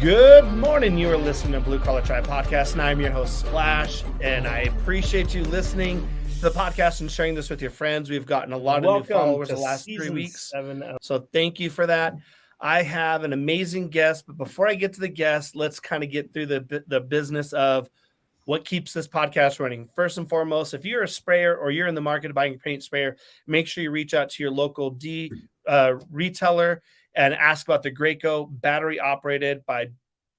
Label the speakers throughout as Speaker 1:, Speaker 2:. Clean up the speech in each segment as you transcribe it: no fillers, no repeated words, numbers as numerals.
Speaker 1: Good morning. You are listening to Blue Collar Tribe Podcast, and I'm your host, Splash, and I appreciate you listening to the podcast and sharing this with your friends. We've gotten a lot of new followers the last 3 weeks, so thank you for that. I have an amazing guest, but before I get to the guest, let's kind of get through the business of what keeps this podcast running. First and foremost, if you're a sprayer or you're in the market of buying a paint sprayer, make sure you reach out to your local retailer and ask about the Graco battery operated by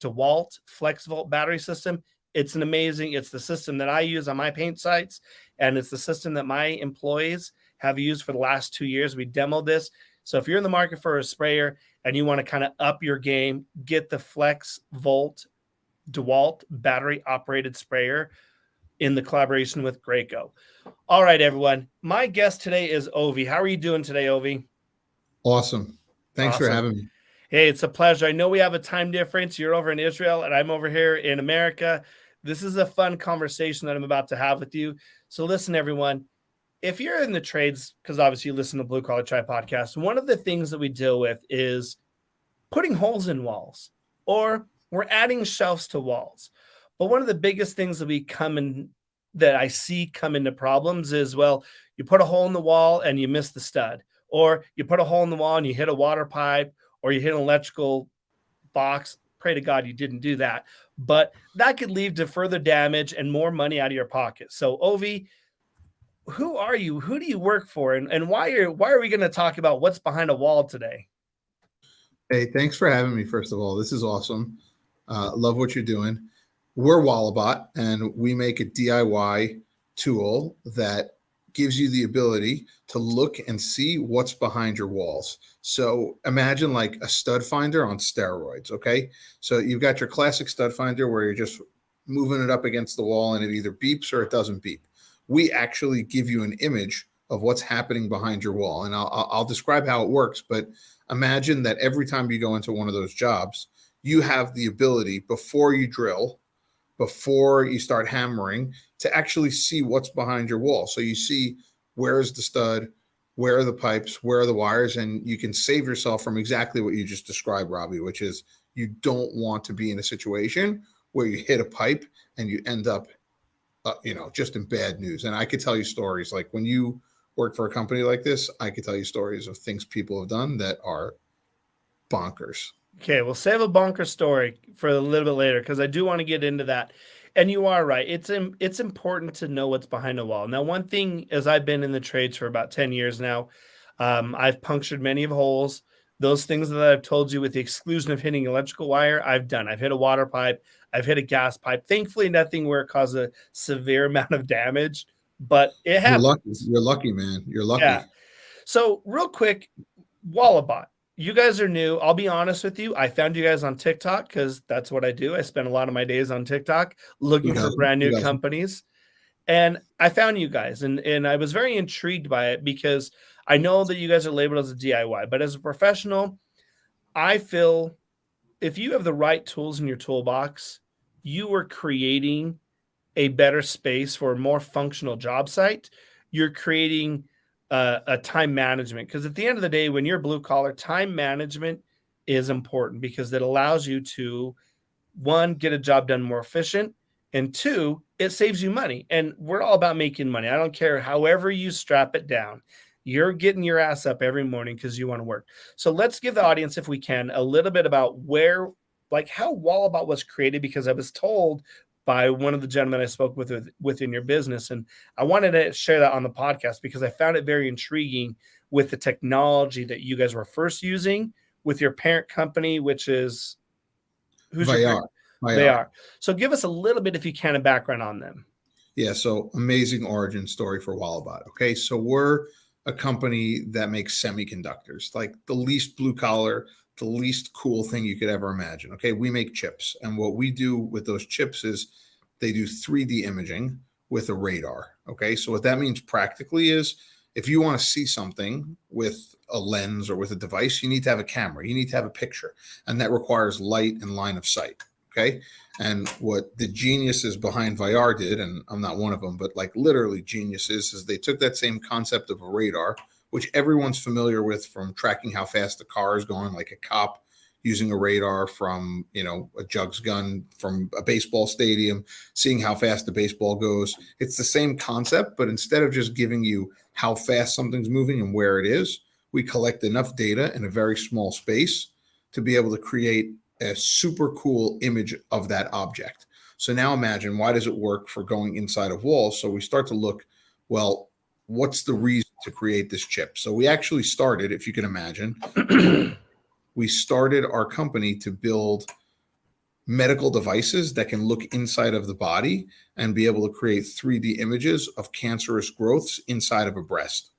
Speaker 1: DeWalt FlexVolt battery system. It's the system that I use on my paint sites, and it's the system that my employees have used for the last 2 years. We demoed this. So if you're in the market for a sprayer and you want to kind of up your game, get the FlexVolt DeWalt battery operated sprayer in the collaboration with Graco. All right, everyone. My guest today is Ovi. How are you doing today, Ovi?
Speaker 2: Awesome. Thanks for having me.
Speaker 1: Hey, it's a pleasure. I know we have a time difference. You're over in Israel and I'm over here in America. This is a fun conversation that I'm about to have with you. So listen, everyone, if you're in the trades, because obviously you listen to Blue Collar Tribe Podcast, one of the things that we deal with is putting holes in walls, or we're adding shelves to walls. But one of the biggest things that I see come into problems is, well, you put a hole in the wall and you miss the stud. Or you put a hole in the wall and you hit a water pipe, or you hit an electrical box. Pray to God you didn't do that. But that could lead to further damage and more money out of your pocket. So, Ovi, who are you? Who do you work for? And why are we going to talk about what's behind a wall today?
Speaker 2: Hey, thanks for having me, first of all. This is awesome. Love what you're doing. We're Walabot, and we make a DIY tool that gives you the ability to look and see what's behind your walls. So imagine like a stud finder on steroids, okay? So you've got your classic stud finder where you're just moving it up against the wall and it either beeps or it doesn't beep. We actually give you an image of what's happening behind your wall. And I'll describe how it works, but imagine that every time you go into one of those jobs, you have the ability before you drill, before you start hammering, to actually see what's behind your wall. So you see where's the stud, where are the pipes, where are the wires, and you can save yourself from exactly what you just described, Robbie, which is you don't want to be in a situation where you hit a pipe and you end up, just in bad news. And I could tell you stories like when you work for a company like this, I could tell you stories of things people have done that are bonkers.
Speaker 1: Okay, we'll save a bonker story for a little bit later because I do want to get into that. And you are right. It's important to know what's behind a wall. Now, one thing is I've been in the trades for about 10 years now. I've punctured many of holes. Those things that I've told you with the exclusion of hitting electrical wire, I've done. I've hit a water pipe. I've hit a gas pipe. Thankfully, nothing where it caused a severe amount of damage, but it happens.
Speaker 2: You're lucky, man. You're lucky.
Speaker 1: Yeah. So real quick, Walabot. You guys are new. I'll be honest with you. I found you guys on TikTok because that's what I do. I spend a lot of my days on TikTok looking for brand new companies. And I found you guys, and I was very intrigued by it because I know that you guys are labeled as a DIY. But as a professional, I feel if you have the right tools in your toolbox, you are creating a better space for a more functional job site. You're creating a time management, because at the end of the day, when you're blue collar, time management is important because it allows you to, one, get a job done more efficient, and two, it saves you money. And we're all about making money. I don't care however you strap it down. You're getting your ass up every morning because you want to work. So let's give the audience, if we can, a little bit about how Walabot was created, because I was told by one of the gentlemen I spoke with within your business. And I wanted to share that on the podcast because I found it very intriguing with the technology that you guys were first using with your parent company, which is
Speaker 2: They are.
Speaker 1: So give us a little bit, if you can, a background on them.
Speaker 2: Yeah. So amazing origin story for Walabot. Okay. So we're a company that makes semiconductors, like the least blue collar, the least cool thing you could ever imagine. Okay. We make chips. And what we do with those chips is they do 3D imaging with a radar. Okay. So what that means practically is if you want to see something with a lens or with a device, you need to have a camera, you need to have a picture, and that requires light and line of sight. Okay. And what the geniuses behind VR did, and I'm not one of them, but like literally geniuses, is they took that same concept of a radar, which everyone's familiar with from tracking how fast the car is going, like a cop using a radar from, a jugs gun from a baseball stadium, seeing how fast the baseball goes. It's the same concept, but instead of just giving you how fast something's moving and where it is, we collect enough data in a very small space to be able to create a super cool image of that object. So now imagine, why does it work for going inside of walls? So we start to look, well, what's the reason to create this chip? So we actually started, if you can imagine, we started our company to build medical devices that can look inside of the body and be able to create 3D images of cancerous growths inside of a breast.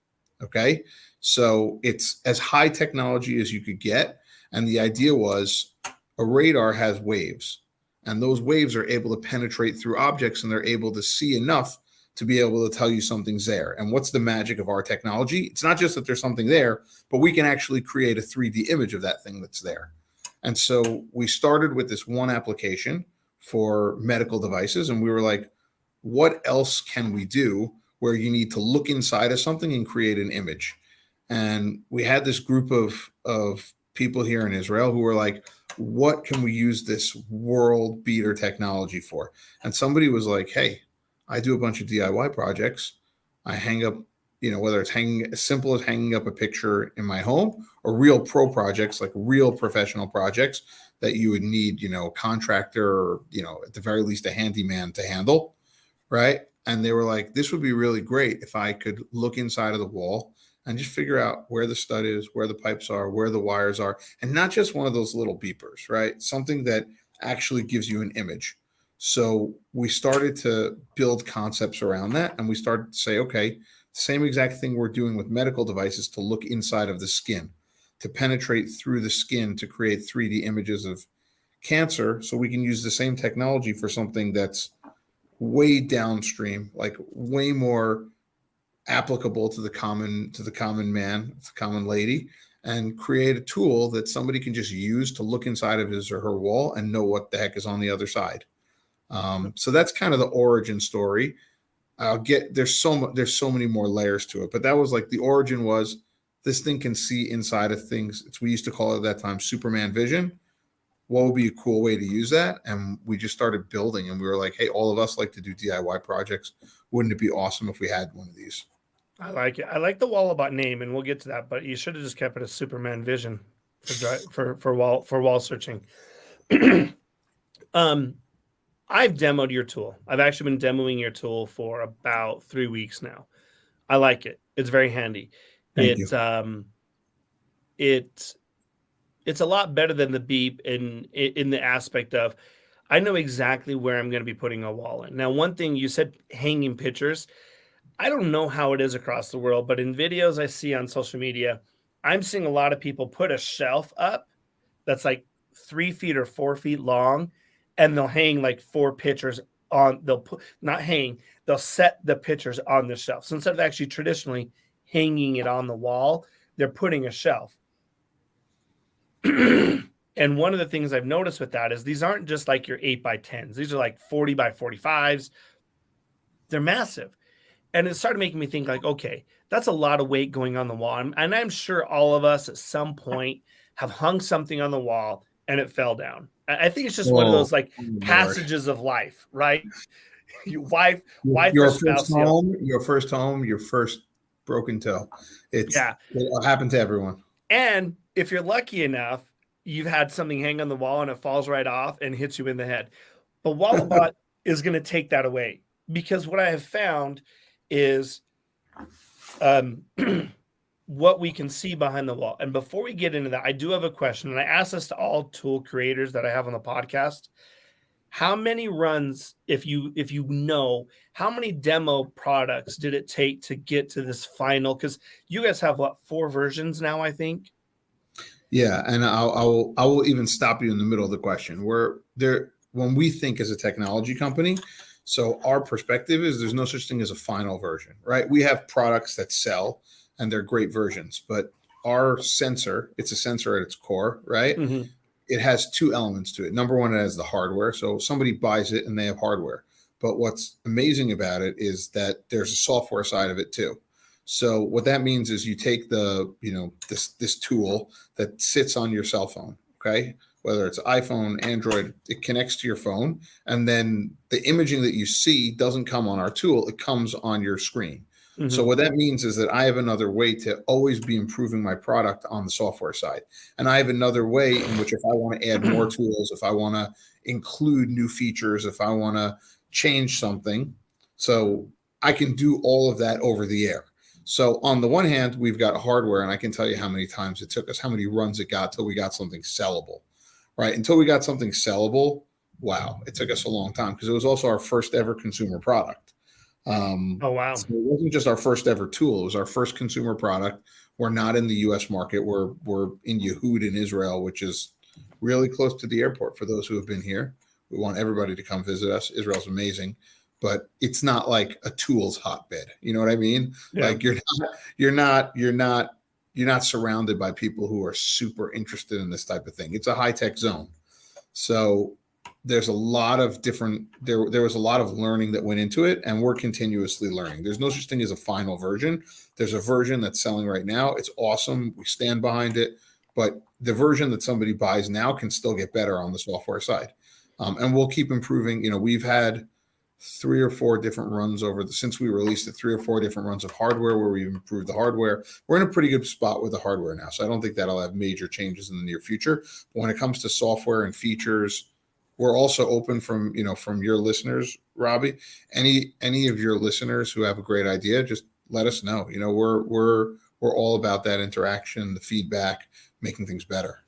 Speaker 2: Okay. So it's as high technology as you could get. And the idea was a radar has waves, and those waves are able to penetrate through objects, and they're able to see enough to be able to tell you something's there. And what's the magic of our technology? It's not just that there's something there, but we can actually create a 3D image of that thing that's there. And so we started with this one application for medical devices, and we were like, what else can we do where you need to look inside of something and create an image? And we had this group of people here in Israel who were like, what can we use this world beater technology for? And somebody was like, hey, I do a bunch of DIY projects. I hang up, whether it's hanging as simple as hanging up a picture in my home, or real pro projects, like real professional projects that you would need, a contractor or, at the very least a handyman to handle. Right. And they were like, this would be really great if I could look inside of the wall and just figure out where the stud is, where the pipes are, where the wires are, and not just one of those little beepers, right? Something that actually gives you an image. So we started to build concepts around that, and we started to say, okay, same exact thing we're doing with medical devices to look inside of the skin, to penetrate through the skin to create 3D images of cancer. So we can use the same technology for something that's way downstream, like way more applicable to the common man, the common lady, and create a tool that somebody can just use to look inside of his or her wall and know what the heck is on the other side. So that's kind of the origin story. There's so many more layers to it, but that was like the origin was this thing can see inside of things. We used to call it at that time Superman vision. What would be a cool way to use that? And we just started building, and we were like, hey, all of us like to do DIY projects. Wouldn't it be awesome if we had one of these?
Speaker 1: I like it. I like the Walabot name, and we'll get to that. But you should have just kept it as Superman Vision for wall searching. I've demoed your tool. I've actually been demoing your tool for about 3 weeks now. I like it. It's very handy.
Speaker 2: Thank you.
Speaker 1: It's a lot better than the beep in the aspect of I know exactly where I'm going to be putting a wall in. Now, one thing you said, hanging pictures. I don't know how it is across the world, but in videos I see on social media, I'm seeing a lot of people put a shelf up that's like 3 feet or 4 feet long, and they'll hang like 4 pictures on. They'll set the pictures on the shelf. So instead of actually traditionally hanging it on the wall, they're putting a shelf. And one of the things I've noticed with that is these aren't just like your 8x10s. These are like 40 by 45s. They're massive. And it started making me think like, okay, that's a lot of weight going on the wall. And I'm sure all of us at some point have hung something on the wall and it fell down. I think it's just one of those like passages of life, right? Your
Speaker 2: first home, your first broken toe. It'll happen to everyone.
Speaker 1: And if you're lucky enough, you've had something hang on the wall and it falls right off and hits you in the head. But Walabot is going to take that away, because what I have found is what we can see behind the wall. And before we get into that, I do have a question, and I ask this to all tool creators that I have on the podcast. How many runs, if you know, how many demo products did it take to get to this final? Because you guys have 4 versions now, I think.
Speaker 2: Yeah, and I will even stop you in the middle of the question. When we think as a technology company, So our perspective is there's no such thing as a final version, right? We have products that sell and they're great versions, but our sensor, it's a sensor at its core, right?
Speaker 1: Mm-hmm.
Speaker 2: It has two elements to it. Number one, it has the hardware. So somebody buys it and they have hardware. But what's amazing about it is that there's a software side of it too. So what that means is you take the, this tool that sits on your cell phone, okay? Whether it's iPhone, Android, it connects to your phone. And then the imaging that you see doesn't come on our tool, it comes on your screen.
Speaker 1: Mm-hmm.
Speaker 2: So what that means is that I have another way to always be improving my product on the software side. And I have another way in which if I want to add more tools, if I want to include new features, if I want to change something, so I can do all of that over the air. So on the one hand, we've got hardware, and I can tell you how many times it took us, how many runs it got till we got something sellable, right? Until we got something sellable, wow, it took us a long time because it was also our first ever consumer product.
Speaker 1: Oh, wow.
Speaker 2: So it wasn't just our first ever tool. It was our first consumer product. We're not in the US market. We're in Yehud in Israel, which is really close to the airport for those who have been here. We want everybody to come visit us. Israel's amazing, but it's not like a tools hotbed. You know what I mean?
Speaker 1: Yeah.
Speaker 2: Like you're not surrounded by people who are super interested in this type of thing. It's a high-tech zone. So there's a lot of different there was a lot of learning that went into it, and we're continuously learning. There's no such thing as a final version. There's a version that's selling right now. It's awesome. We stand behind it, but the version that somebody buys now can still get better on the software side. And we'll keep improving. We've had 3 or 4 different runs since we released it, 3 or 4 different runs of hardware where we've improved the hardware. We're in a pretty good spot with the hardware now. So I don't think that'll have major changes in the near future. But when it comes to software and features, we're also open from your listeners, Robbie. Any of your listeners who have a great idea, just let us know. We're all about that interaction, the feedback, making things better.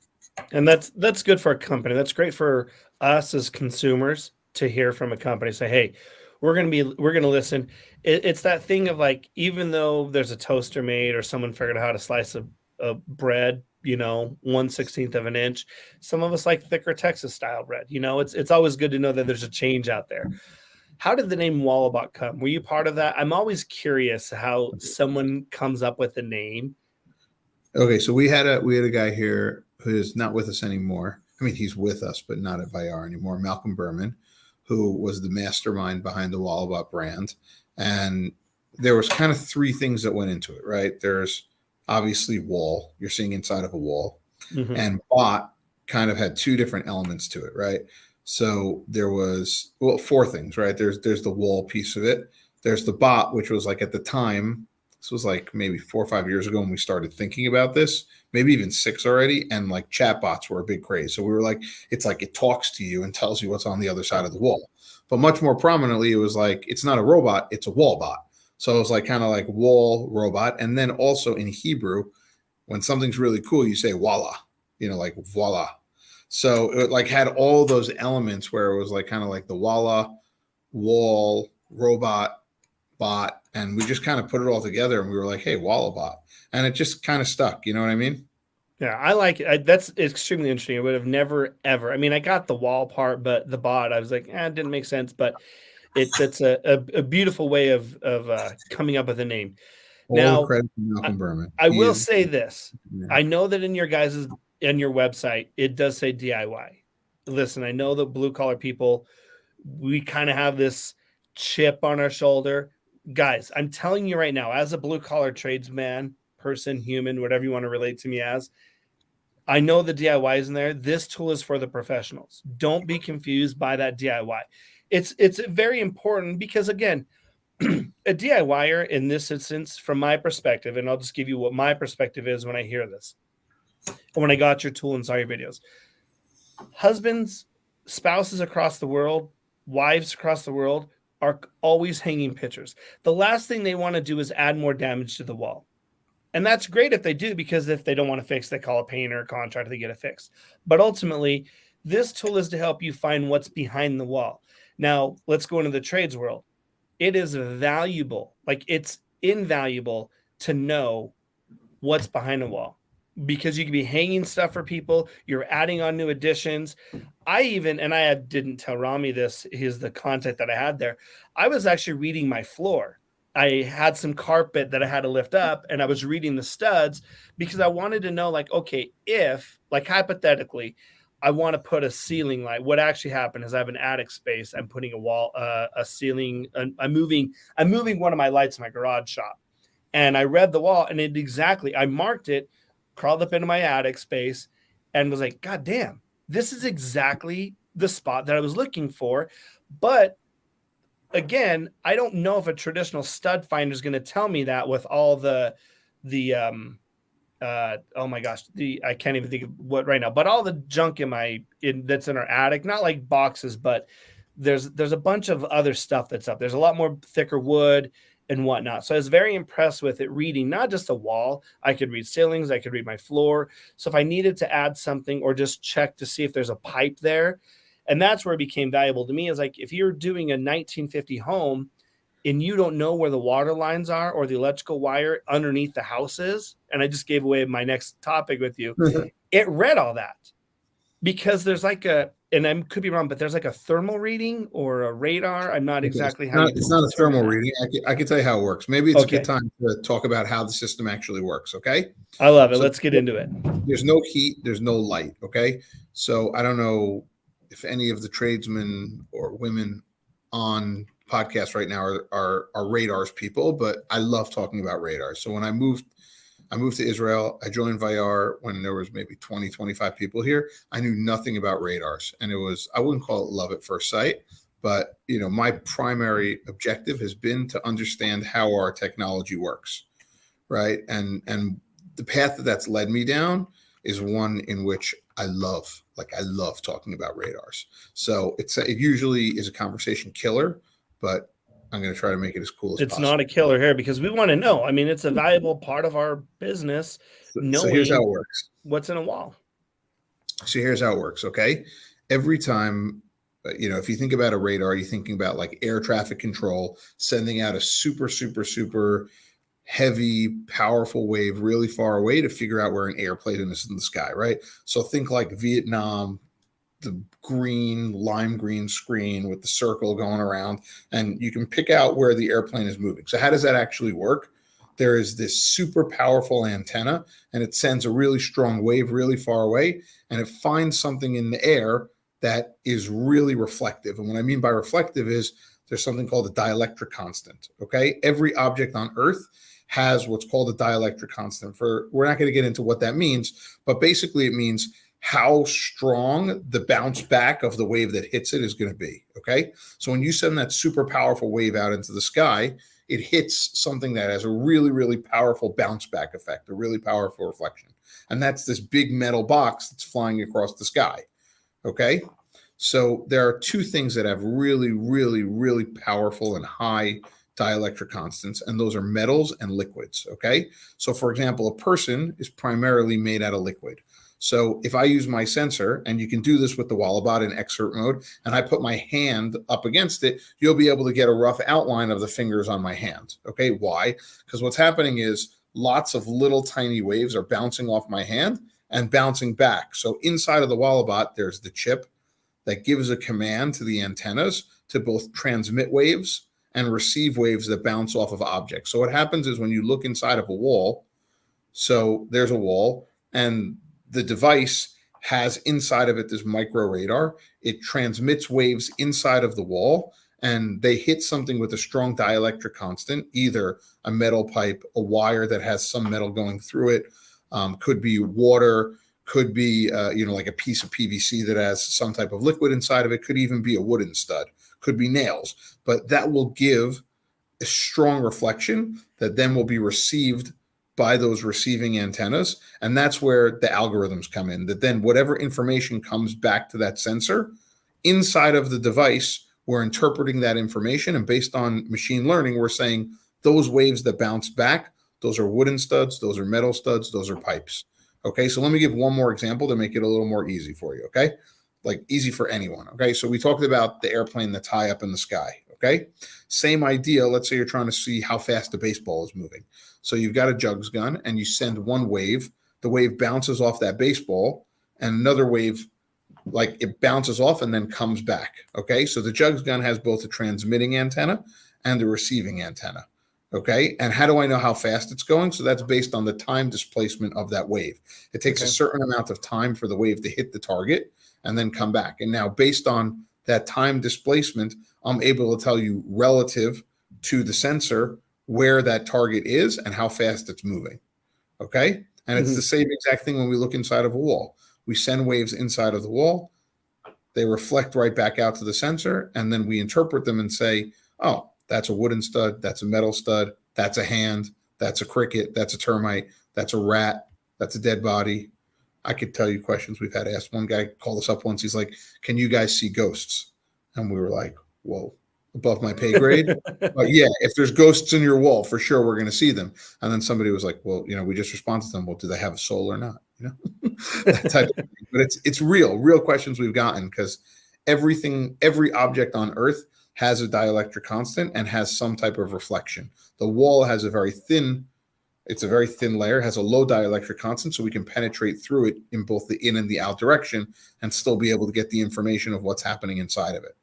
Speaker 1: And that's good for a company. That's great for us as consumers to hear from a company say, hey, we're going to listen. It's that thing of like, even though there's a toaster made or someone figured out how to slice a bread, 1/16 of an inch, some of us like thicker Texas style bread. It's always good to know that there's a change out there. How did the name Walabot come? Were you part of that? I'm always curious how someone comes up with a name.
Speaker 2: Okay, so we had a guy here who is not with us anymore. I mean, he's with us, but not at Bayar anymore. Malcolm Berman, who was the mastermind behind the Walabot brand. And there was kind of 3 things that went into it, right? There's obviously wall, you're seeing inside of a wall. Mm-hmm. And bot kind of had 2 different elements to it, right? So there was 4 things, right? There's the wall piece of it. There's the bot, which was like at the time, this was like maybe 4 or 5 years ago when we started thinking about this, maybe even 6 already. And like chatbots were a big craze. So we were like, it's like it talks to you and tells you what's on the other side of the wall. But much more prominently, it was like, it's not a robot, it's a wall bot. So it was like kind of like wall robot. And then also in Hebrew, when something's really cool, you say voila, like voila. So it like had all those elements where it was like kind of like the voila, wall, robot, bot. And we just kind of put it all together and we were like, hey, Walabot. And it just kind of stuck. You know what I mean?
Speaker 1: Yeah, I like it. That's extremely interesting. I would have never, ever. I mean, I got the wall part, but the bot, I was like, it didn't make sense. But that's a beautiful way of coming up with a name.
Speaker 2: All credit to Malcolm Berman.
Speaker 1: I will say this. Yeah. I know that in your website, it does say DIY. Listen, I know that blue collar people, we kind of have this chip on our shoulder. Guys, I'm telling you right now, as a blue collar tradesman, person, human, whatever you want to relate to me as, I know the DIY is in there. This tool is for the professionals. Don't be confused by that DIY. It's very important because, again, a DIYer in this instance, from my perspective, and I'll just give you what my perspective is when I hear this, when I got your tool and saw your videos. Husbands, spouses across the world, wives across the world are always hanging pictures. The last thing they want to do is add more damage to the wall. And that's great if they do, because if they don't want to fix, they call a painter or contractor to get it fixed. But ultimately, this tool is to help you find what's behind the wall. Now, let's go into the trades world. It is valuable, like it's invaluable to know what's behind a wall. because you can be hanging stuff for people. You're adding on new additions. Didn't tell Rami this, is the content that I had there. I was actually reading my floor. I had some carpet that I had to lift up, and I was reading the studs because I wanted to know, like, okay, if, like, hypothetically, I want to put a ceiling light. What actually happened is I have an attic space. I'm putting a ceiling. I'm moving one of my lights in my garage shop, and I read the wall, and I marked it, crawled up into my attic space, and was like, God damn, this is exactly the spot that I was looking for. But again, I don't know if a traditional stud finder is going to tell me that with all the oh my gosh, I can't even think of what right now, but all the junk that's in our attic, not like boxes, but there's a bunch of other stuff that's up. There's a lot more thicker wood and whatnot. So I was very impressed with it, reading not just a wall. I could read ceilings, I could read my floor. So if I needed to add something or just check to see if there's a pipe there, and that's where it became valuable to me, is like, if you're doing a 1950 home and you don't know where the water lines are or the electrical wire underneath the house is, and I just gave away my next topic with you, it read all that, because there's like and I could be wrong, but there's like a thermal reading or a radar. I'm not exactly
Speaker 2: it's not a thermal reading. I can tell you how it works. Maybe it's a good time to talk about how the system actually works. Okay.
Speaker 1: I love it. So let's get into it.
Speaker 2: There's no heat. There's no light. Okay. So I don't know if any of the tradesmen or women on podcast right now are radars people, but I love talking about radars. So when I moved to Israel, I joined Vayar when there was maybe 20, 25 people here. I knew nothing about radars, and I wouldn't call it love at first sight, but my primary objective has been to understand how our technology works, right? And the path that's led me down is one in which I love talking about radars. So it usually is a conversation killer, but I'm going to try to make it as cool as possible.
Speaker 1: It's not a killer here because we want to know. I mean, it's a valuable part of our business.
Speaker 2: So here's how it works.
Speaker 1: What's in a wall.
Speaker 2: So here's how it works. Okay. Every time, if you think about a radar, you're thinking about like air traffic control, sending out a super, super, super heavy, powerful wave really far away to figure out where an airplane is in the sky, right? So think like Vietnam, the lime green screen with the circle going around, and you can pick out where the airplane is moving. So how does that actually work? There is this super powerful antenna, and it sends a really strong wave really far away, and it finds something in the air that is really reflective. And what I mean by reflective is there's something called a dielectric constant. Okay. Every object on Earth has what's called a dielectric constant. We're not going to get into what that means, but basically it means how strong the bounce back of the wave that hits it is going to be. Okay. So when you send that super powerful wave out into the sky, it hits something that has a really, really powerful bounce back effect, a really powerful reflection. And that's this big metal box that's flying across the sky. Okay. So there are two things that have really, really, really powerful and high dielectric constants, and those are metals and liquids. Okay. So for example, a person is primarily made out of liquid. So if I use my sensor, and you can do this with the Walabot in excerpt mode, and I put my hand up against it, you'll be able to get a rough outline of the fingers on my hand. Okay. Why? Because what's happening is lots of little tiny waves are bouncing off my hand and bouncing back. So inside of the Walabot, there's the chip that gives a command to the antennas to both transmit waves and receive waves that bounce off of objects. So what happens is when you look inside of a wall, so there's a wall, and the device has inside of it this micro radar. It transmits waves inside of the wall, and they hit something with a strong dielectric constant, either a metal pipe, a wire that has some metal going through it, could be water, could be like a piece of PVC that has some type of liquid inside of it, could even be a wooden stud, could be nails, but that will give a strong reflection that then will be received by those receiving antennas. And that's where the algorithms come in, that then whatever information comes back to that sensor inside of the device, we're interpreting that information. And based on machine learning, we're saying those waves that bounce back, those are wooden studs, those are metal studs, those are pipes. Okay. So let me give one more example to make it a little more easy for you. Okay. Like easy for anyone. Okay. So we talked about the airplane that's high up in the sky. Okay. Same idea. Let's say you're trying to see how fast the baseball is moving. So you've got a jugs gun and you send one wave the wave bounces off that baseball, and another wave, like it bounces off and then comes back. Okay. So the jugs gun has both a transmitting antenna and a receiving antenna. Okay. And how do I know how fast it's going? So that's based on the time displacement of that wave. It takes a certain amount of time for the wave to hit the target and then come back. And now, based on that time displacement, I'm able to tell you relative to the sensor where that target is and how fast it's moving. Okay. And it's the same exact thing when we look inside of a wall. We send waves inside of the wall, they reflect right back out to the sensor, and then we interpret them and say, oh, that's a wooden stud, that's a metal stud, that's a hand, that's a cricket, that's a termite, that's a rat, that's a dead body. I could tell you questions we've had asked. One guy called us up once. He's like, can you guys see ghosts? And we were like, whoa, above my pay grade. But yeah, if there's ghosts in your wall, for sure, we're going to see them. And then somebody was like, well, we just respond to them. Well, do they have a soul or not? That type of thing. But it's real questions we've gotten, because every object on Earth has a dielectric constant and has some type of reflection. The wall has a very thin layer, has a low dielectric constant, so we can penetrate through it in both the in and the out direction and still be able to get the information of what's happening inside of it.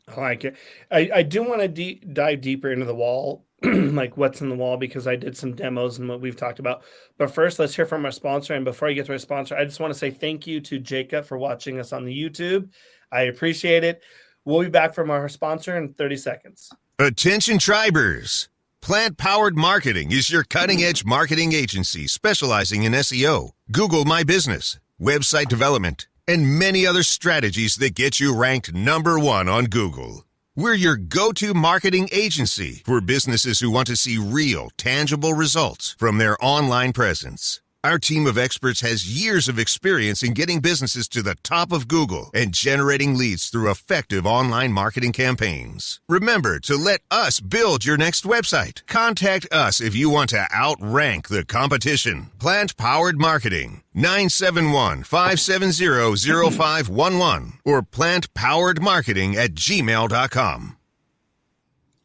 Speaker 1: I like it. I do want to dive deeper into the wall, like what's in the wall, because I did some demos and what we've talked about. But first, let's hear from our sponsor. And before I get to our sponsor, I just want to say thank you to Jacob for watching us on the YouTube. I appreciate it. We'll be back from our sponsor in 30 seconds.
Speaker 3: Attention Tribers. Plant Powered Marketing is your cutting-edge marketing agency specializing in SEO, Google My Business, website development, and many other strategies that get you ranked #1 on Google. We're your go-to marketing agency for businesses who want to see real, tangible results from their online presence. Our team of experts has years of experience in getting businesses to the top of Google and generating leads through effective online marketing campaigns. Remember to let us build your next website. Contact us if you want to outrank the competition. Plant Powered Marketing, 971-570-0511 or plantpoweredmarketing@gmail.com.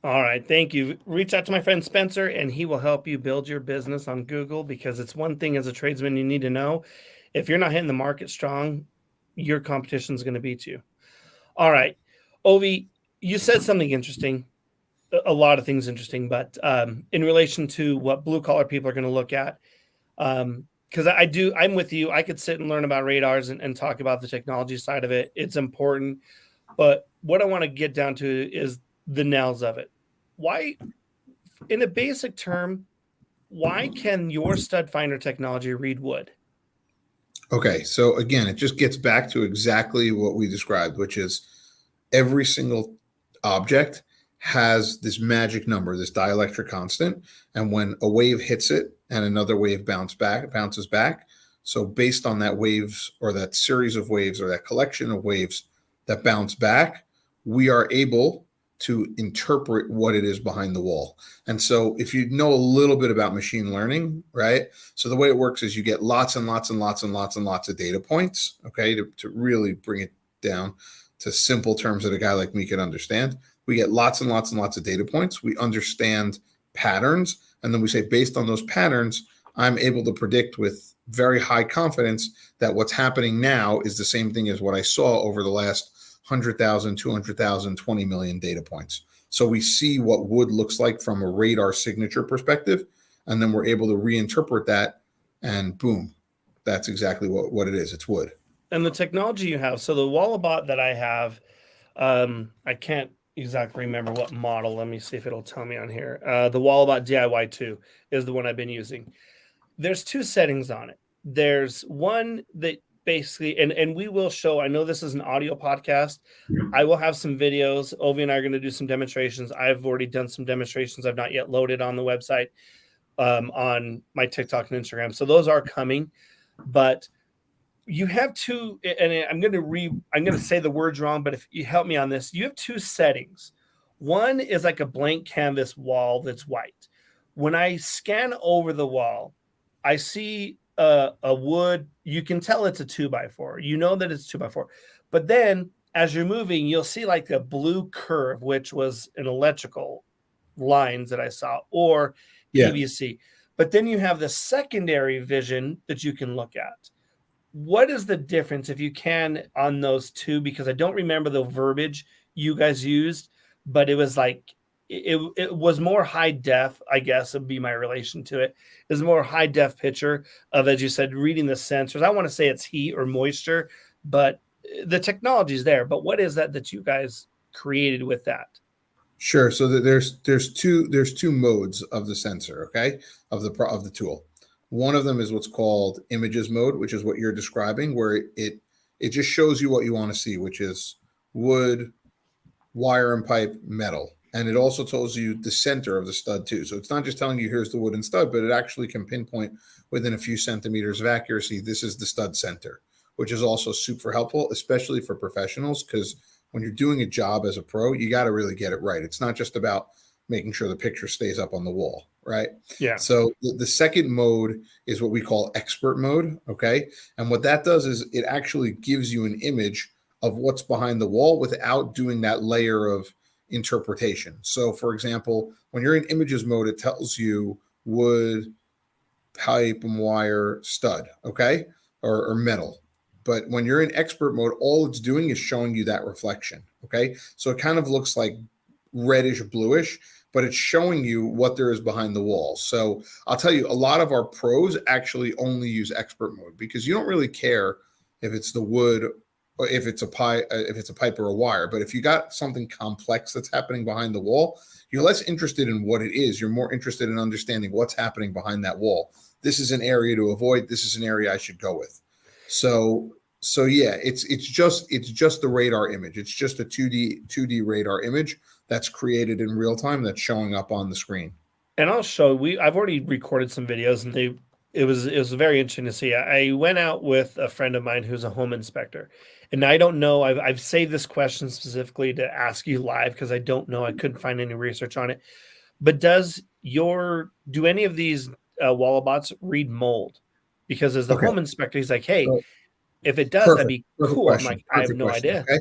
Speaker 1: All right. Thank you. Reach out to my friend Spencer, and he will help you build your business on Google, because it's one thing as a tradesman you need to know. If you're not hitting the market strong, your competition is going to beat you. All right. Ovi, you said something interesting, a lot of things interesting, but in relation to what blue collar people are going to look at, because I'm with you. I could sit and learn about radars and talk about the technology side of it. It's important. But what I want to get down to is the nails of it. Why, in a basic term, why can your stud finder technology read wood?
Speaker 2: Okay, so again, it just gets back to exactly what we described, which is every single object has this magic number, this dielectric constant, and when a wave hits it and another wave bounces back, so based on that waves or that series of waves or that collection of waves that bounce back, we are able to interpret what it is behind the wall. And so if you know a little bit about machine learning, right? So the way it works is you get lots and lots and lots and lots and lots of data points, okay, to really bring it down to simple terms that a guy like me could understand. We get lots and lots and lots of data points. We understand patterns. And then we say, based on those patterns, I'm able to predict with very high confidence that what's happening now is the same thing as what I saw over the last 100,000, 200,000, 20 million data points. So we see what wood looks like from a radar signature perspective, and then we're able to reinterpret that, and boom, that's exactly what it is. It's wood.
Speaker 1: And the technology you have, so the Walabot that I have, I can't exactly remember what model. Let me see if it'll tell me on here. The Walabot DIY2 is the one I've been using. There's two settings on it. There's one that basically, and we will show, I know this is an audio podcast. I will have some videos. Ovi and I are going to do some demonstrations. I've already done some demonstrations. I've not yet loaded on the website, on my TikTok and Instagram. So those are coming, but you have two, and I'm going to say the words wrong, but if you help me on this, you have two settings. One is like a blank canvas wall that's white. When I scan over the wall, I see a wood. You can tell it's a 2x4. You know that it's 2x4. But then as you're moving, you'll see like a blue curve, which was an electrical lines that I saw, or PVC. But then you have the secondary vision that you can look at. What is the difference, if you can, on those two? Because I don't remember the verbiage you guys used, but it was like it was more high def, I guess would be my relation to it. Is more high def picture of, as you said, reading the sensors. I want to say it's heat or moisture, but the technology is there. But what is that you guys created with that?
Speaker 2: Sure. So there's two modes of the sensor, okay, of the tool. One of them is what's called images mode, which is what you're describing, where it just shows you what you want to see, which is wood, wire and pipe, metal. And it also tells you the center of the stud too. So it's not just telling you here's the wooden stud, but it actually can pinpoint within a few centimeters of accuracy, this is the stud center, which is also super helpful, especially for professionals, because when you're doing a job as a pro, you got to really get it right. It's not just about making sure the picture stays up on the wall, right?
Speaker 1: Yeah.
Speaker 2: So the second mode is what we call expert mode, okay? And what that does is it actually gives you an image of what's behind the wall without doing that layer of interpretation. So for example, when you're in images mode, it tells you wood, pipe and wire, stud, okay? Or metal. But when you're in expert mode, all it's doing is showing you that reflection, okay? So it kind of looks like reddish bluish, but it's showing you what there is behind the wall. So I'll tell you, a lot of our pros actually only use expert mode because you don't really care if it's the wood or if it's a pipe or a wire. But if you got something complex that's happening behind the wall, you're less interested in what it is. You're more interested in understanding what's happening behind that wall. This is an area to avoid. This is an area I should go with. So yeah, it's just the radar image. It's just a 2D radar image that's created in real time that's showing up on the screen.
Speaker 1: And I'll show I've already recorded some videos, and it was very interesting to see. I went out with a friend of mine who's a home inspector, and I don't know. I've saved this question specifically to ask you live because I don't know. I couldn't find any research on it. But do any of these Walabots read mold? Because as the home inspector, he's like, hey, if it does, that'd be cool.
Speaker 2: Question.
Speaker 1: I'm like, I have no idea.
Speaker 2: Okay.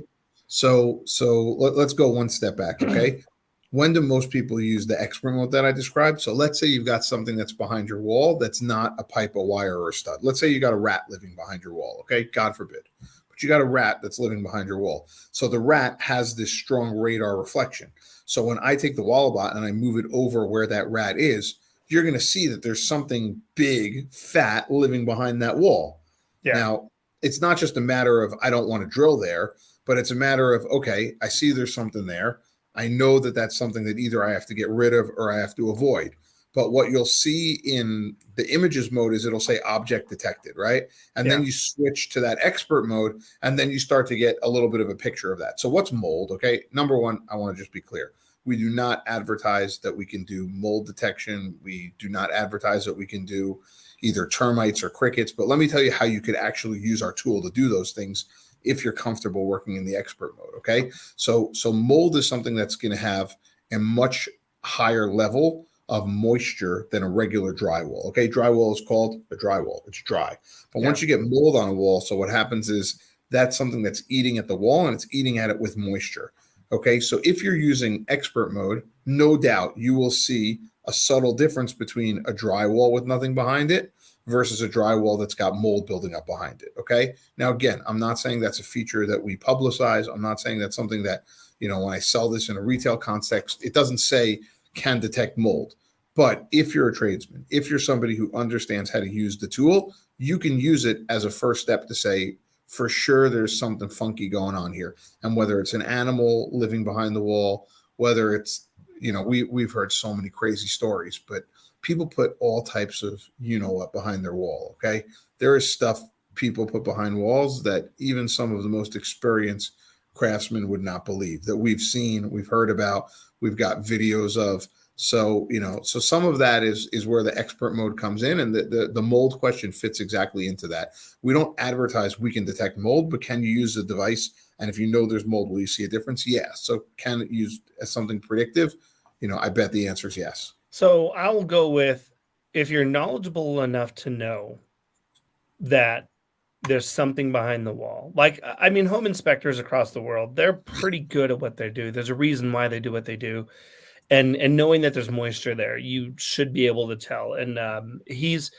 Speaker 2: So let's go one step back. Okay. When do most people use the expert mode that I described? So let's say you've got something that's behind your wall that's not a pipe, a wire, or a stud. Let's say you got a rat living behind your wall. Okay. God forbid. But you got a rat that's living behind your wall. So the rat has this strong radar reflection. So when I take the Walabot and I move it over where that rat is, you're going to see that there's something big, fat living behind that wall. Yeah. Now, it's not just a matter of I don't want to drill there, but it's a matter of, okay, I see there's something there. I know that that's something that either I have to get rid of or I have to avoid. But what you'll see in the images mode is it'll say object detected, right? And then you switch to that expert mode, and then you start to get a little bit of a picture of that. So what's mold? Okay, number one, I want to just be clear. We do not advertise that we can do mold detection. We do not advertise that we can do either termites or crickets. But let me tell you how you could actually use our tool to do those things if you're comfortable working in the expert mode, okay? So mold is something that's going to have a much higher level of moisture than a regular drywall, okay? Drywall is called a drywall. It's dry. But once you get mold on a wall, so what happens is that's something that's eating at the wall and it's eating at it with moisture, okay? So if you're using expert mode, no doubt you will see a subtle difference between a drywall with nothing behind it versus a drywall that's got mold building up behind it, okay? Now, again, I'm not saying that's a feature that we publicize. I'm not saying that's something that, when I sell this in a retail context, it doesn't say can detect mold. But if you're a tradesman, if you're somebody who understands how to use the tool, you can use it as a first step to say, for sure, there's something funky going on here. And whether it's an animal living behind the wall, whether it's, we've heard so many crazy stories, but people put all types of, what behind their wall. Okay. There is stuff people put behind walls that even some of the most experienced craftsmen would not believe, that we've seen, we've heard about, we've got videos of. So, so some of that is where the expert mode comes in, and the mold question fits exactly into that. We don't advertise we can detect mold, but can you use the device? And if you know there's mold, will you see a difference? Yeah. So can it use as something predictive? I bet the answer is yes.
Speaker 1: So I will go with, if you're knowledgeable enough to know that there's something behind the wall. Like, home inspectors across the world, they're pretty good at what they do. There's a reason why they do what they do. and knowing that there's moisture there, you should be able to tell. And he's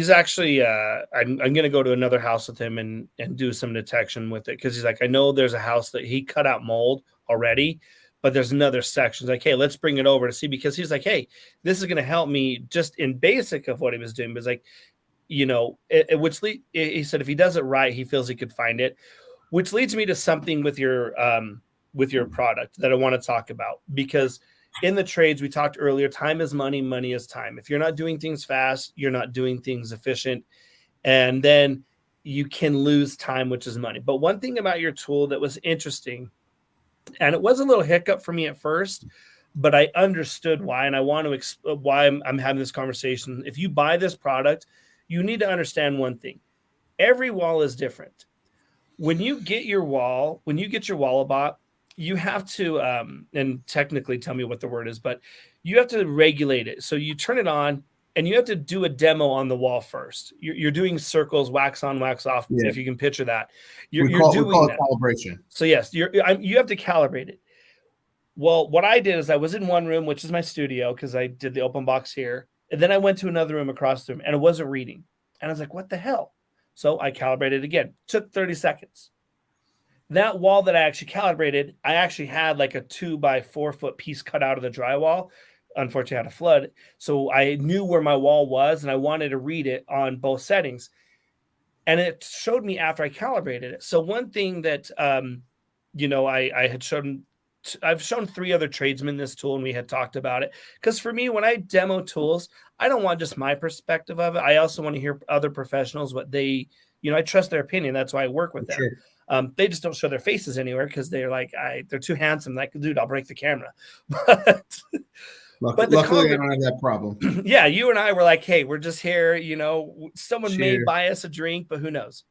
Speaker 1: actually I'm gonna go to another house with him and do some detection with it, because he's like, I know there's a house that he cut out mold already, but there's another section. He's like, hey, let's bring it over to see, because he's like, hey, this is gonna help me just in basic of what he was doing. But like, you know, he said if he does it right, he feels he could find it, which leads me to something with your product that I want to talk about. Because in the trades, we talked earlier, time is money, money is time. If you're not doing things fast, you're not doing things efficient, and then you can lose time, which is money. But one thing about your tool that was interesting, and it was a little hiccup for me at first, but I understood why, and I want to why I'm having this conversation. If you buy this product, you need to understand one thing: every wall is different. When you get your Walabot, you have to, and technically tell me what the word is, but you have to regulate it. So you turn it on and you have to do a demo on the wall first. You're doing circles, wax on, wax off. Yeah. If you can picture that, you're doing that.
Speaker 2: Calibration.
Speaker 1: So yes, you have to calibrate it. Well, what I did is I was in one room, which is my studio, because I did the open box here. And then I went to another room across the room and it wasn't reading. And I was like, what the hell? So I calibrated again. Took 30 seconds. That wall that I actually calibrated, I actually had like a 2 by 4 foot piece cut out of the drywall. Unfortunately, I had a flood. So I knew where my wall was and I wanted to read it on both settings. And it showed me after I calibrated it. So one thing that, I've shown 3 other tradesmen this tool and we had talked about it. Because for me, when I demo tools, I don't want just my perspective of it. I also want to hear other professionals, what they, I trust their opinion. That's why I work with them. Sure. They just don't show their faces anywhere because they're like, they're too handsome. Like, dude, I'll break the camera.
Speaker 2: Luckily, I don't have that problem.
Speaker 1: Yeah, you and I were like, hey, we're just here. Someone may buy us a drink, but who knows?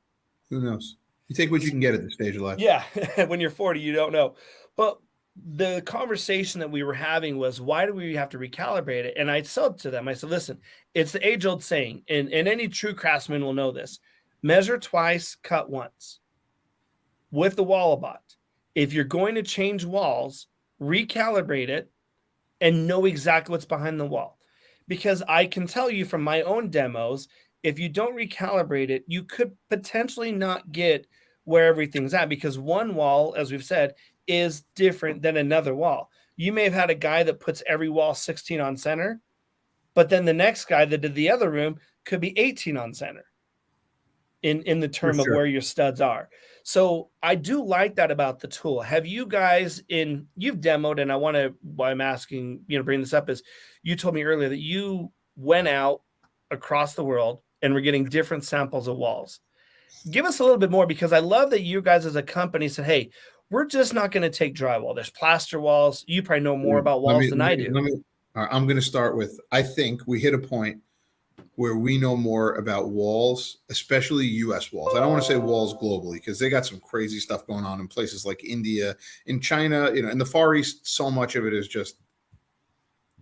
Speaker 2: Who knows? You take what you can get at this stage of life.
Speaker 1: Yeah, when you're 40, you don't know. But the conversation that we were having was, why do we have to recalibrate it? And I said to them, I said, listen, it's the age-old saying, and any true craftsman will know this: measure twice, cut once. With the Walabot, if you're going to change walls, recalibrate it and know exactly what's behind the wall. Because I can tell you from my own demos, if you don't recalibrate it, you could potentially not get where everything's at, because one wall, as we've said, is different than another wall. You may have had a guy that puts every wall 16 on center, but then the next guy that did the other room could be 18 on center in the term of where your studs are. So I do like that about the tool. Have you guys you've demoed, and why I'm asking, bring this up is, you told me earlier that you went out across the world and were getting different samples of walls. Give us a little bit more, because I love that you guys as a company said, hey, we're just not going to take drywall. There's plaster walls. You probably know more about walls than I do.
Speaker 2: I'm going to start with, I think we hit a point where we know more about walls, especially U.S. walls. I don't want to say walls globally, because they got some crazy stuff going on in places like India, in China, in the Far East. So much of it is just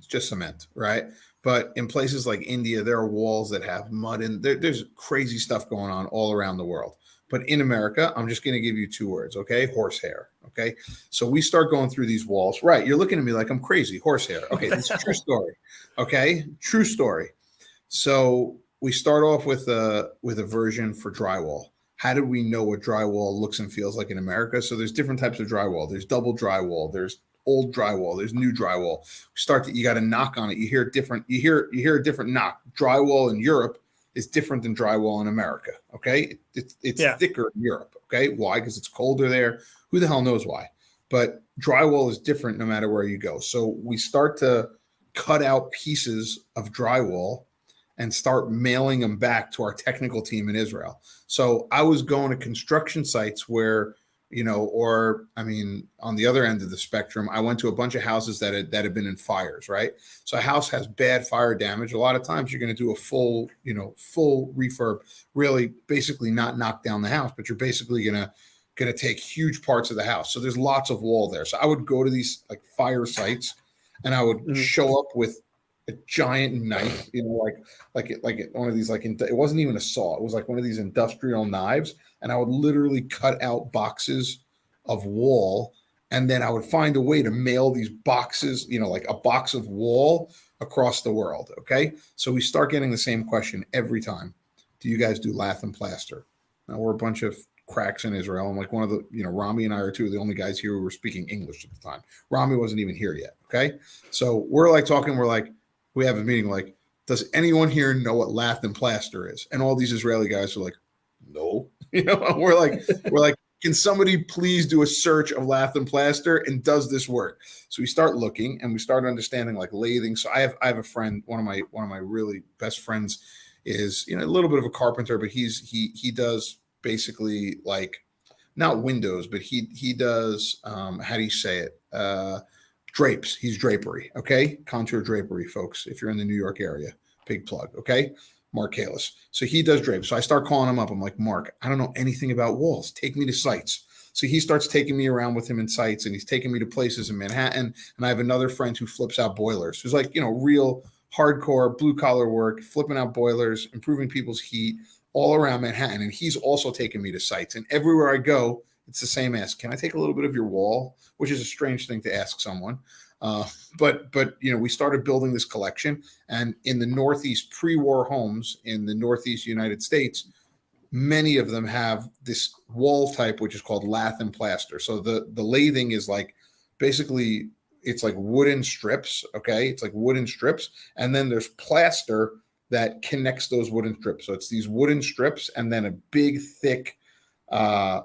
Speaker 2: cement, right? But in places like India, there are walls that have mud in. There's crazy stuff going on all around the world. But in America, I'm just going to give you 2 words, okay? Horsehair, okay? So we start going through these walls. Right, you're looking at me like I'm crazy. Horsehair. Okay, this is a true story, okay? True story. So we start off with a version for drywall. How do we know what drywall looks and feels like in America? So there's different types of drywall. There's double drywall. There's old drywall. There's new drywall. You got to knock on it. You hear a different knock. Drywall in Europe is different than drywall in America. Okay. It's thicker in Europe. Okay. Why? Because it's colder there. Who the hell knows why? But drywall is different no matter where you go. So we start to cut out pieces of drywall and start mailing them back to our technical team in Israel. So I was going to construction sites where, on the other end of the spectrum, I went to a bunch of houses that had been in fires, right? So a house has bad fire damage. A lot of times you're going to do a full refurb, really basically not knock down the house, but you're basically going to take huge parts of the house. So there's lots of wall there. So I would go to these like fire sites and I would show up with a giant knife, one of these, it wasn't even a saw. It was like one of these industrial knives. And I would literally cut out boxes of wall And then I would find a way to mail these boxes, like a box of wall across the world. Okay. So we start getting the same question every time. Do you guys do lath and plaster? Now we're a bunch of cracks in Israel. I'm like one of the, Rami and I are two of the only guys here who were speaking English at the time. Rami wasn't even here yet. Okay. So we're like talking, we have a meeting like, does anyone here know what lath and plaster is? And all these Israeli guys are like, no. We're like, can somebody please do a search of lath and plaster, and does this work? So we start looking and we start understanding like lathing. So I have a friend, one of my really best friends is, a little bit of a carpenter, but he does basically like not windows, but he does, how do you say it? Drapes. He's drapery. Okay. Contour drapery, folks. If you're in the New York area, big plug. Okay. Mark Kalis. So he does drapes. So I start calling him up. I'm like, Mark, I don't know anything about walls. Take me to sites. So he starts taking me around with him in sites, and he's taking me to places in Manhattan. And I have another friend who flips out boilers, who's like, real hardcore blue collar work, flipping out boilers, improving people's heat all around Manhattan. And he's also taking me to sites. And everywhere I go, it's the same ask. Can I take a little bit of your wall? Which is a strange thing to ask someone. But we started building this collection, and in the Northeast pre-war homes in the Northeast United States, many of them have this wall type, which is called lath and plaster. So the lathing is like, basically it's like wooden strips. Okay. It's like wooden strips. And then there's plaster that connects those wooden strips. So it's these wooden strips and then a big, thick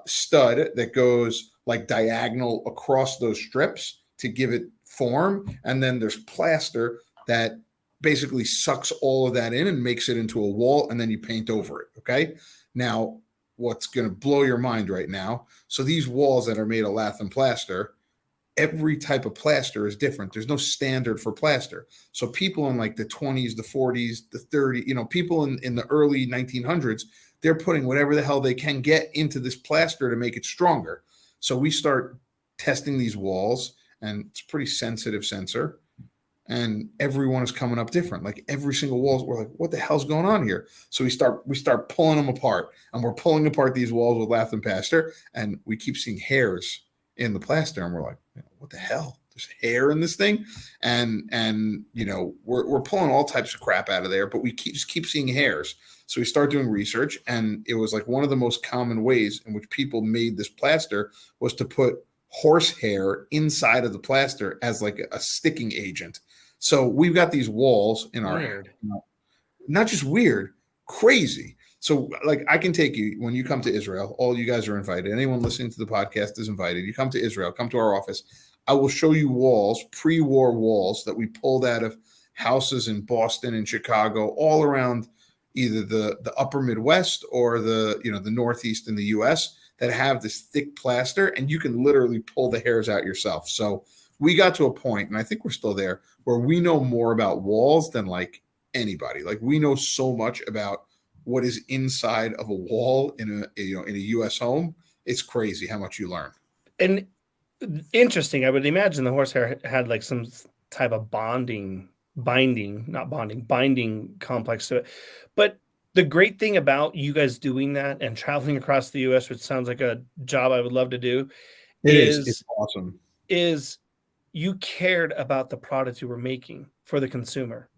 Speaker 2: stud that goes like diagonal across those strips to give it form. And then there's plaster that basically sucks all of that in and makes it into a wall, and then you paint over it. Okay. Now, what's going to blow your mind right now? So these walls that are made of lath and plaster, every type of plaster is different. There's no standard for plaster. So people in like the 20s, the 40s, the 30s, people in the early 1900s, they're putting whatever the hell they can get into this plaster to make it stronger. So we start testing these walls, and it's a pretty sensitive sensor, and everyone is coming up different. Like every single wall, we're like, what the hell's going on here? So we start pulling them apart, and we're pulling apart these walls with lath and plaster, and we keep seeing hairs in the plaster, and we're like, what the hell? There's hair in this thing, and we're pulling all types of crap out of there, but we just keep seeing hairs. So we start doing research, and it was like one of the most common ways in which people made this plaster was to put horsehair inside of the plaster as like a sticking agent. So we've got these walls in our hair, not just weird, crazy. So like I can take you, when you come to Israel, all you guys are invited. Anyone listening to the podcast is invited. You come to Israel, come to our office. I will show you walls, pre-war walls that we pulled out of houses in Boston and Chicago, all around either the upper Midwest or the Northeast in the US, that have this thick plaster, and you can literally pull the hairs out yourself. So we got to a point, and I think we're still there, where we know more about walls than like anybody. Like we know so much about what is inside of a wall in a US home. It's crazy how much you learn.
Speaker 1: And interesting, I would imagine the horsehair had like some type of binding complex to it. But the great thing about you guys doing that and traveling across the US, which sounds like a job I would love to do,
Speaker 2: it's awesome.
Speaker 1: Is you cared about the product you were making for the consumer.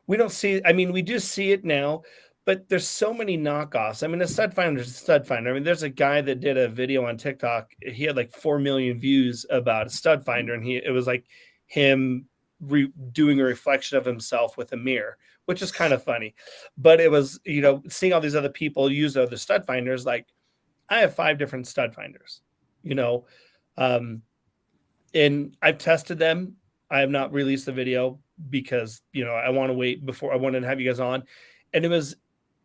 Speaker 1: We don't see, we do see it now, but there's so many knockoffs. A stud finder is a stud finder. There's a guy that did a video on TikTok. He had like 4 million views about a stud finder, and it was like him doing a reflection of himself with a mirror, which is kind of funny. But it was, seeing all these other people use other stud finders. Like I have 5 different stud finders, and I've tested them. I have not released the video because, I want to wait before I wanted to have you guys on. And it was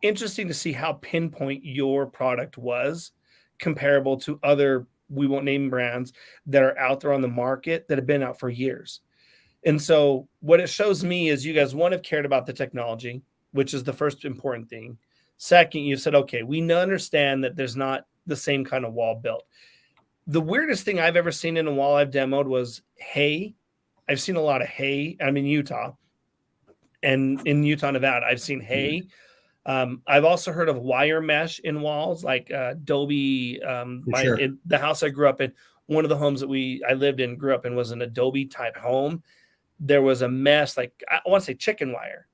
Speaker 1: interesting to see how pinpoint your product was comparable to other, we won't name brands, that are out there on the market that have been out for years. And so what it shows me is you guys, one, have cared about the technology, which is the first important thing. Second, you said, okay, we understand that there's not the same kind of wall built. The weirdest thing I've ever seen in a wall I've demoed was hay. I've seen a lot of hay. I'm in Utah, and in Utah, Nevada, I've seen hay. I've also heard of wire mesh in walls, like Adobe,
Speaker 2: Sure.
Speaker 1: the house I grew up in. one of the homes that I lived in, grew up in, was an Adobe type home. There was a mess, like I want to say chicken wire,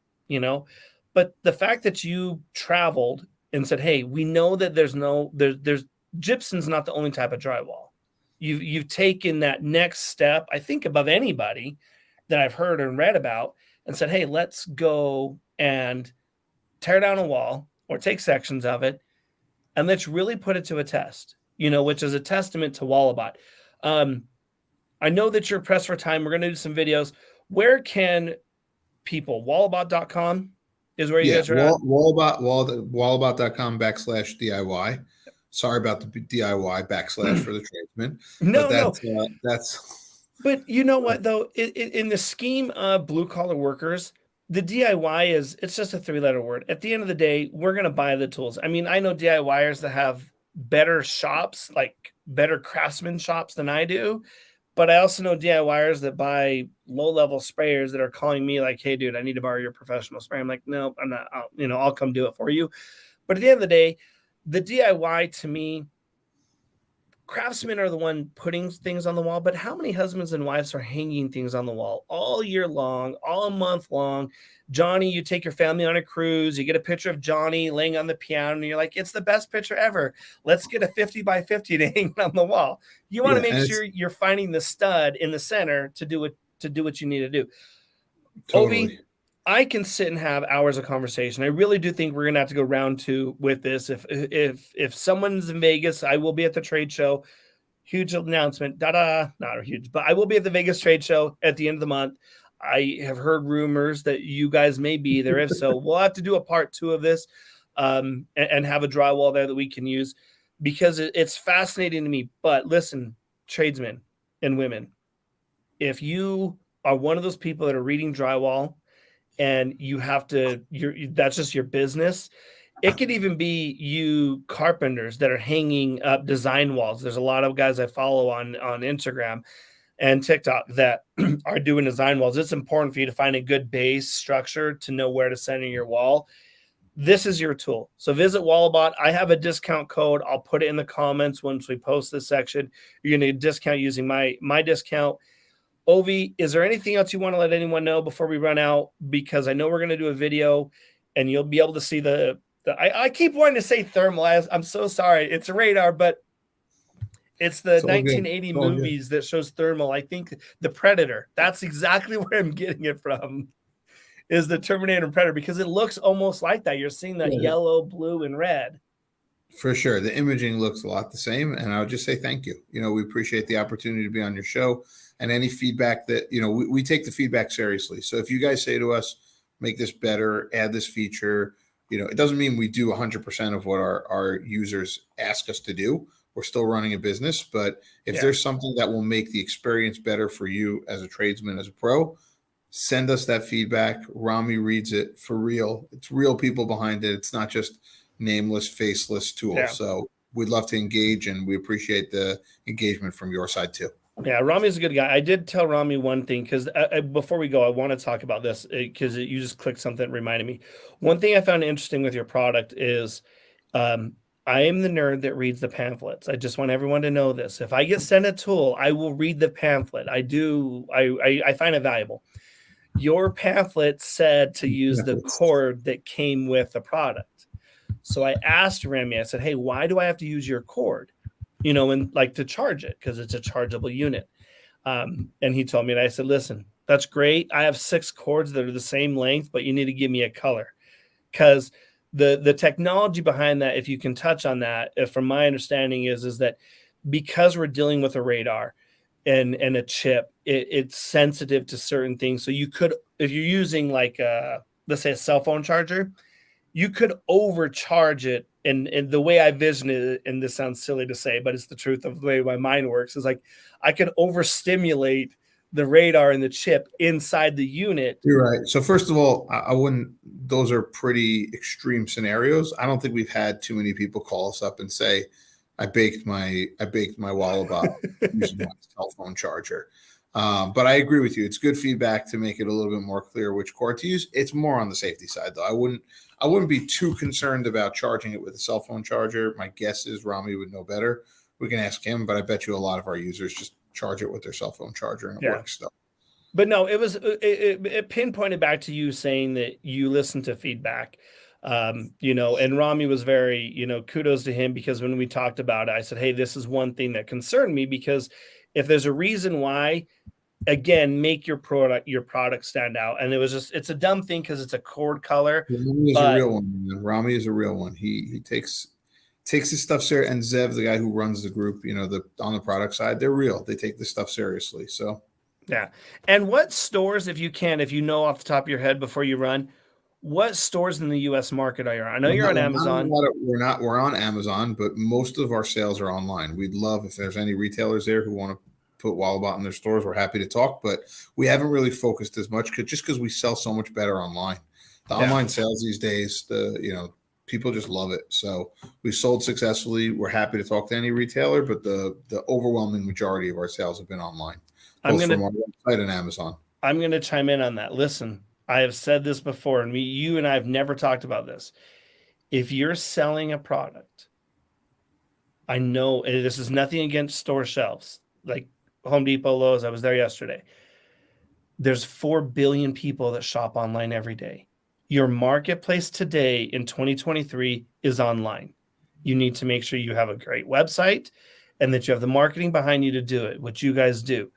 Speaker 1: but the fact that you traveled and said, hey, we know that there's gypsum's not the only type of drywall. You've taken that next step, I think, above anybody that I've heard and read about, and said, hey, let's go and tear down a wall or take sections of it, and let's really put it to a test, which is a testament to Walabot. I know that you're pressed for time. We're going to do some videos. Where can people, walabot.com is where you guys are at?
Speaker 2: Walabot.com/DIY. Sorry about the DIY backslash for the tradesman.
Speaker 1: No,
Speaker 2: that's.
Speaker 1: But you know what, though? In the scheme of blue collar workers, the DIY it's just a 3-letter word. At the end of the day, we're going to buy the tools. I mean, I know DIYers that have better shops, like better craftsman shops than I do. But I also know DIYers that buy low-level sprayers that are calling me like, hey, dude, I need to borrow your professional sprayer. I'm like, no, I'm not. I'll come do it for you. But at the end of the day, the DIY, to me, craftsmen are the one putting things on the wall. But how many husbands and wives are hanging things on the wall all year long, all month long? Johnny, you take your family on a cruise, you get a picture of Johnny laying on the piano, and you're like, it's the best picture ever. Let's get a 50 by 50 to hang on the wall. You want to make sure you're finding the stud in the center to do what you need to do.
Speaker 2: Totally.
Speaker 1: Ovi, I can sit and have hours of conversation. I really do think we're gonna have to go round 2 with this. If someone's in Vegas, I will be at the trade show. Huge announcement. Not huge, but I will be at the Vegas trade show at the end of the month. I have heard rumors that you guys may be there. If so, we'll have to do a part 2 of this, and have a drywall there that we can use, because it's fascinating to me. But listen, tradesmen and women, if you are one of those people that are reading drywall and that's just your business, it could even be you carpenters that are hanging up design walls. There's a lot of guys I follow on Instagram and TikTok that are doing design walls. It's important for you to find a good base structure to know where to center your wall. This is your tool. So visit Walabot. I have a discount code. I'll put it in the comments once we post this section. You're going to discount using my discount. Ovi, is there anything else you want to let anyone know before we run out? Because I know we're going to do a video and you'll be able to see I keep wanting to say thermal. I'm so sorry. It's a radar, but it's the 1980 movies that shows thermal. I think the Predator. That's exactly where I'm getting it from, is the Terminator and Predator, because it looks almost like that. You're seeing that yellow, blue, and red.
Speaker 2: For sure. The imaging looks a lot the same. And I would just say thank you. We appreciate the opportunity to be on your show, and any feedback that, we take the feedback seriously. So if you guys say to us, make this better, add this feature, it doesn't mean we do 100% of what our users ask us to do. We're still running a business, but if there's something that will make the experience better for you as a tradesman, as a pro, send us that feedback. Rami reads it for real. It's real people behind it. It's not just nameless, faceless tools. Yeah. So we'd love to engage, and we appreciate the engagement from your side too.
Speaker 1: Yeah, Rami's a good guy. I did tell Rami one thing, because before we go, I want to talk about this, because you just clicked something that reminded me. One thing I found interesting with your product is I am the nerd that reads the pamphlets. I just want everyone to know this. If I get sent a tool, I will read the pamphlet. I do. I find it valuable. Your pamphlet said to use the cord that came with the product. So I asked Rami, I said, hey, why do I have to use your cord? And like to charge it, because it's a chargeable unit. And he told me, and I said, listen, that's great. I have 6 cords that are the same length, but you need to give me a color, because the technology behind that, if you can touch on that, from my understanding is that because we're dealing with a radar and a chip, it's sensitive to certain things. So you could, if you're using like let's say a cell phone charger, you could overcharge it. And the way I vision it, and this sounds silly to say, but it's the truth of the way my mind works, is like I could overstimulate the radar and the chip inside the unit.
Speaker 2: You're right. So first of all, I wouldn't, those are pretty extreme scenarios. I don't think we've had too many people call us up and say, I baked my Walabot using my cell phone charger. But I agree with you. It's good feedback to make it a little bit more clear which cord to use. It's more on the safety side, though. I wouldn't be too concerned about charging it with a cell phone charger. My guess is Rami would know better, we can ask him, but I bet you a lot of our users just charge it with their cell phone charger and it works stuff.
Speaker 1: But no, it pinpointed back to you saying that you listen to feedback, you know, and Rami was very, you know, kudos to him, because when we talked about it, I said, hey, this is one thing that concerned me, because if there's a reason why, again, make your product stand out. And it was just, it's a dumb thing because it's a cord color.
Speaker 2: Rami is a real one, man. Rami is a real one. He takes his stuff serious. And Zev, the guy who runs the group, you know, on the product side, they're real. They take this stuff seriously. So
Speaker 1: yeah. And what stores, if you know off the top of your head before you run, what stores in the U.S. market are you on? I know you're on Amazon.
Speaker 2: We're on Amazon, but most of our sales are online. We'd love if there's any retailers there who want to put Walabot in their stores. We're happy to talk, but we haven't really focused as much because we sell so much better online. The online sales these days, people just love it. So we've sold successfully. We're happy to talk to any retailer, but the overwhelming majority of our sales have been online. From our website and Amazon.
Speaker 1: I'm going to chime in on that. Listen, I have said this before, and you and I have never talked about this. If you're selling a product, I know this is nothing against store shelves, like Home Depot, Lowe's. I was there yesterday. There's 4 billion people that shop online every day. Your marketplace today in 2023 is online. You need to make sure you have a great website and that you have the marketing behind you to do it, which you guys do.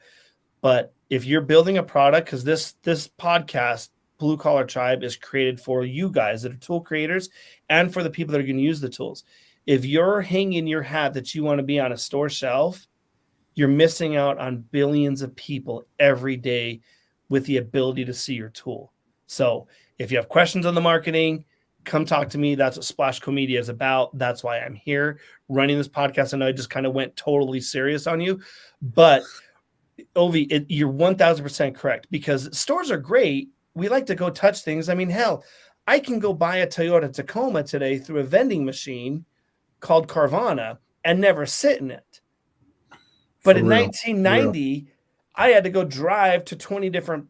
Speaker 1: But if you're building a product, because this podcast, Blue Collar Tribe, is created for you guys that are tool creators and for the people that are going to use the tools. If you're hanging your hat that you want to be on a store shelf, you're missing out on billions of people every day with the ability to see your tool. So if you have questions on the marketing, come talk to me. That's what Splash Co Media is about. That's why I'm here running this podcast. I know I just kind of went totally serious on you, but Ovi, you're 1000% correct, because stores are great. We like to go touch things. I mean, hell, I can go buy a Toyota Tacoma today through a vending machine called Carvana and never sit in it. But in 1990, I had to go drive to 20 different,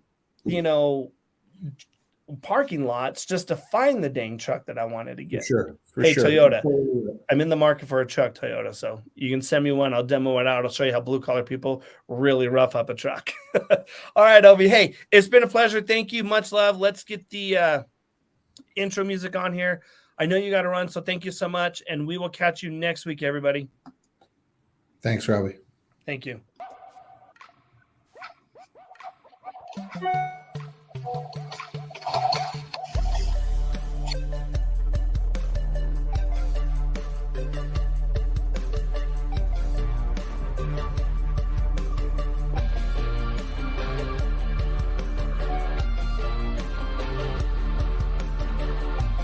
Speaker 1: parking lots just to find the dang truck that I wanted to get.
Speaker 2: For sure.
Speaker 1: Toyota, I'm in the market for a truck, Toyota. So you can send me one. I'll demo it out. I'll show you how blue collar people really rough up a truck. All right, Ovi. Hey, it's been a pleasure. Thank you. Much love. Let's get the intro music on here. I know you got to run, so thank you so much. And we will catch you next week, everybody.
Speaker 2: Thanks, Robbie.
Speaker 1: Thank you.